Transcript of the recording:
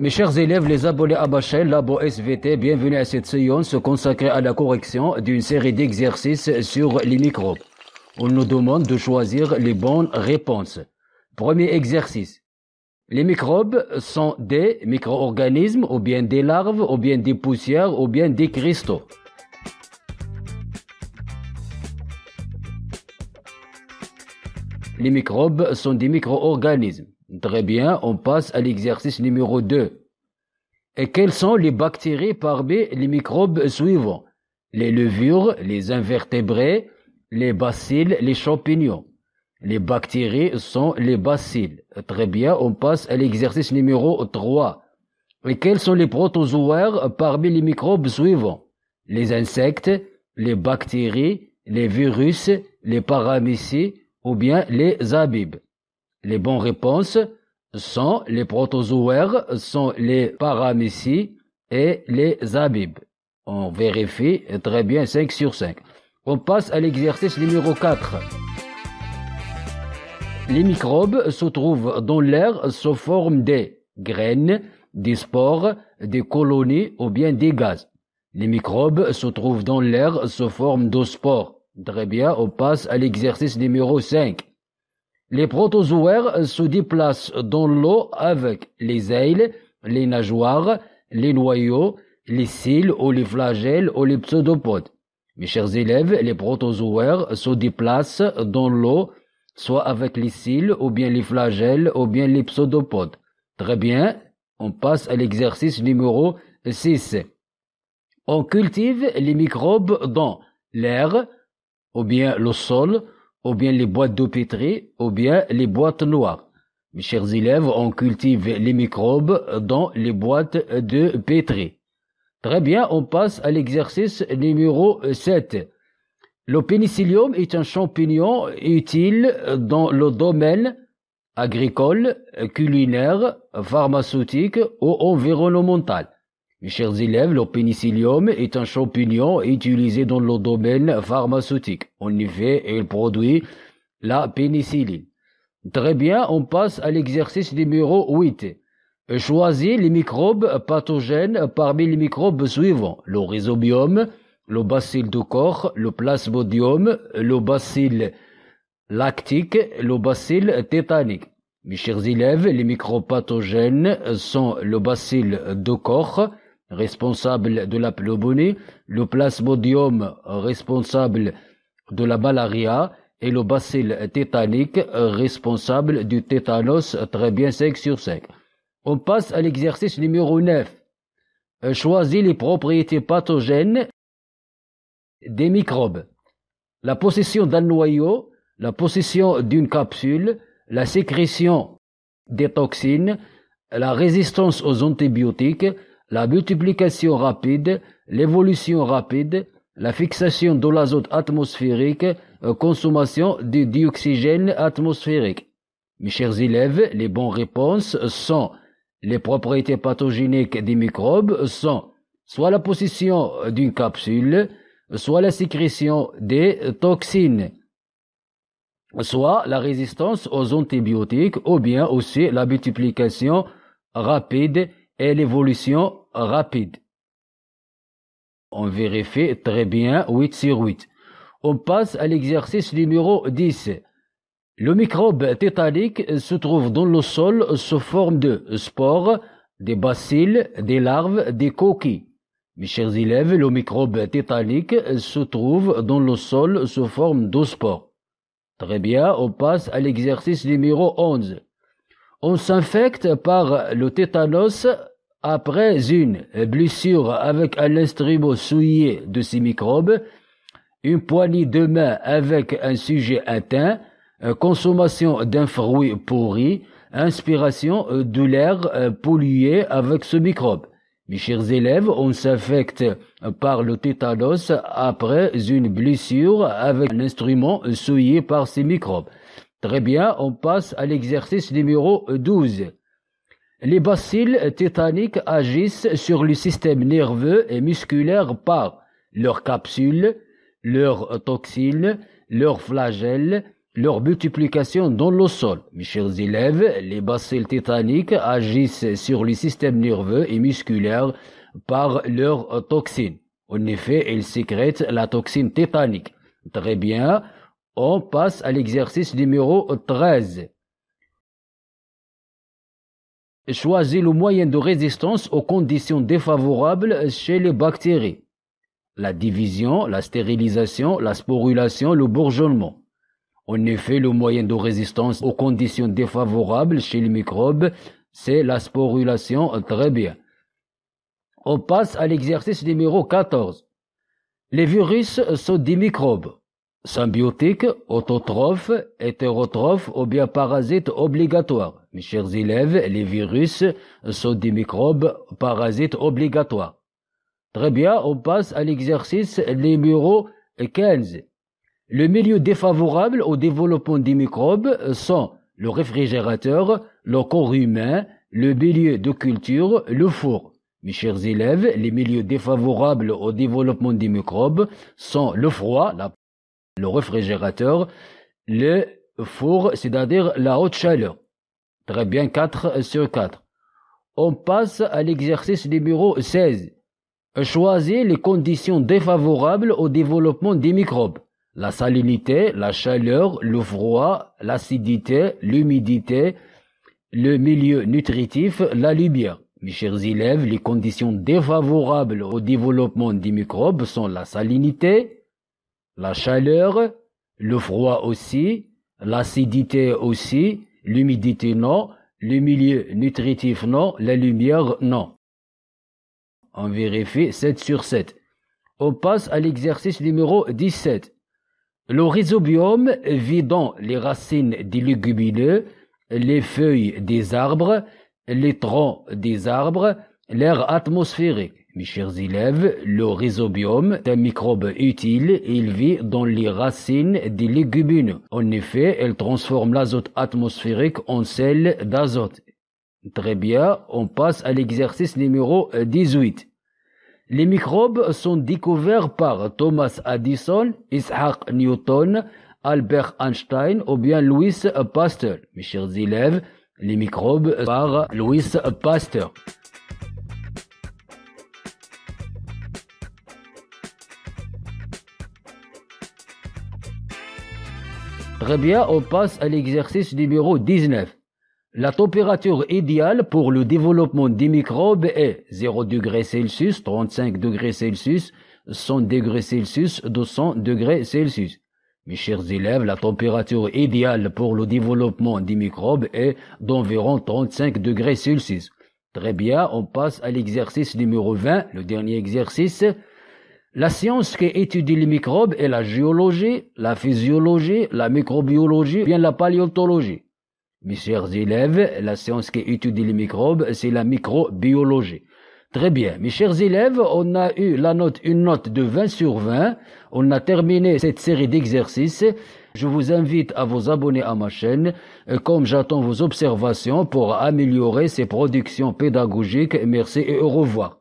Mes chers élèves, les abonnés à ma chaîne Labo SVT, bienvenue à cette séance consacrée à la correction d'une série d'exercices sur les microbes. On nous demande de choisir les bonnes réponses. Premier exercice. Les microbes sont des micro-organismes, ou bien des larves, ou bien des poussières, ou bien des cristaux. Les microbes sont des micro-organismes. Très bien, on passe à l'exercice numéro 2. Et quelles sont les bactéries parmi les microbes suivants? Les levures, les invertébrés, les bacilles, les champignons. Les bactéries sont les bacilles. Très bien, on passe à l'exercice numéro 3. Et quels sont les protozoaires parmi les microbes suivants? Les insectes, les bactéries, les virus, les paramécies ou bien les abibes. Les bonnes réponses sont les protozoaires, sont les paramécies et les abibes. On vérifie très bien 5 sur 5. On passe à l'exercice numéro 4. Les microbes se trouvent dans l'air sous forme des graines, des spores, des colonies ou bien des gaz. Les microbes se trouvent dans l'air sous forme de spores. Très bien, on passe à l'exercice numéro 5. Les protozoaires se déplacent dans l'eau avec les ailes, les nageoires, les noyaux, les cils ou les flagelles ou les pseudopodes. Mes chers élèves, les protozoaires se déplacent dans l'eau, soit avec les cils ou bien les flagelles ou bien les pseudopodes. Très bien, on passe à l'exercice numéro 6. On cultive les microbes dans l'air, ou bien le sol, ou bien les boîtes de pétri, ou bien les boîtes noires. Mes chers élèves, on cultive les microbes dans les boîtes de pétri. Très bien, on passe à l'exercice numéro 7. Le pénicillium est un champignon utile dans le domaine agricole, culinaire, pharmaceutique ou environnemental. Mes chers élèves, le pénicillium est un champignon utilisé dans le domaine pharmaceutique. En effet, il produit la pénicilline. Très bien, on passe à l'exercice numéro 8. Choisis les microbes pathogènes parmi les microbes suivants. Le rhizobium, le bacille de Koch, le plasmodium, le bacille lactique, le bacille tétanique. Mes chers élèves, les microbes pathogènes sont le bacille de Koch, responsable de la pneumonie, le plasmodium responsable de la malaria et le bacille tétanique responsable du tétanos. Très bien, 5 sur 5. On passe à l'exercice numéro 9. Choisis les propriétés pathogènes des microbes. La possession d'un noyau, la possession d'une capsule, la sécrétion des toxines, la résistance aux antibiotiques, la multiplication rapide, l'évolution rapide, la fixation de l'azote atmosphérique, consommation du dioxygène atmosphérique. Mes chers élèves, les bonnes réponses sont les propriétés pathogéniques des microbes sont soit la possession d'une capsule, soit la sécrétion des toxines, soit la résistance aux antibiotiques, ou bien aussi la multiplication rapide et l'évolution rapide. On vérifie très bien 8 sur 8. On passe à l'exercice numéro 10. Le microbe tétanique se trouve dans le sol sous forme de spores, des bacilles, des larves, des coquilles. Mes chers élèves, le microbe tétanique se trouve dans le sol sous forme de spores. Très bien, on passe à l'exercice numéro 11. On s'infecte par le tétanos après une blessure avec un instrument souillé de ces microbes, une poignée de main avec un sujet atteint, consommation d'un fruit pourri, inspiration de l'air pollué avec ce microbe. Mes chers élèves, on s'infecte par le tétanos après une blessure avec un instrument souillé par ces microbes. Très bien, on passe à l'exercice numéro 12. Les bacilles tétaniques agissent sur le système nerveux et musculaire par leurs capsules, leurs toxines, leurs flagelles, leur multiplication dans le sol. Mes chers élèves, les bacilles tétaniques agissent sur le système nerveux et musculaire par leurs toxines. En effet, ils sécrètent la toxine tétanique. Très bien, on passe à l'exercice numéro 13. Choisis le moyen de résistance aux conditions défavorables chez les bactéries. La division, la stérilisation, la sporulation, le bourgeonnement. En effet, le moyen de résistance aux conditions défavorables chez les microbes, c'est la sporulation. Très bien. On passe à l'exercice numéro 14. Les virus sont des microbes symbiotiques, autotrophes, hétérotrophes ou bien parasites obligatoires. Mes chers élèves, les virus sont des microbes parasites obligatoires. Très bien, on passe à l'exercice numéro 15. Le milieu défavorable au développement des microbes sont le réfrigérateur, le corps humain, le milieu de culture, le four. Mes chers élèves, les milieux défavorables au développement des microbes sont le froid, le réfrigérateur, le four, c'est-à-dire la haute chaleur. Très bien, 4 sur 4. On passe à l'exercice numéro 16. Choisir les conditions défavorables au développement des microbes. La salinité, la chaleur, le froid, l'acidité, l'humidité, le milieu nutritif, la lumière. Mes chers élèves, les conditions défavorables au développement des microbes sont la salinité, la chaleur, le froid aussi, l'acidité aussi, l'humidité non, le milieu nutritif non, la lumière non. On vérifie 7 sur 7. On passe à l'exercice numéro 17. Le rhizobiome vit dans les racines des légumineux, les feuilles des arbres, les troncs des arbres, l'air atmosphérique. Mes chers élèves, le rhizobiome est un microbe utile. Il vit dans les racines des légumineux. En effet, elle transforme l'azote atmosphérique en sel d'azote. Très bien, on passe à l'exercice numéro 18. Les microbes sont découverts par Thomas Addison, Isaac Newton, Albert Einstein ou bien Louis Pasteur. Mes chers élèves, les microbes par Louis Pasteur. Très bien, on passe à l'exercice numéro 19. La température idéale pour le développement des microbes est 0 degrés Celsius, 35 degrés Celsius, 100 degrés Celsius, 200 degrés Celsius. Mes chers élèves, la température idéale pour le développement des microbes est d'environ 35 degrés Celsius. Très bien, on passe à l'exercice numéro 20, le dernier exercice. La science qui étudie les microbes est la géologie, la physiologie, la microbiologie, bien la paléontologie. Mes chers élèves, la science qui étudie les microbes, c'est la microbiologie. Très bien. Mes chers élèves, on a eu une note de 20 sur 20. On a terminé cette série d'exercices. Je vous invite à vous abonner à ma chaîne, comme j'attends vos observations pour améliorer ces productions pédagogiques. Merci et au revoir.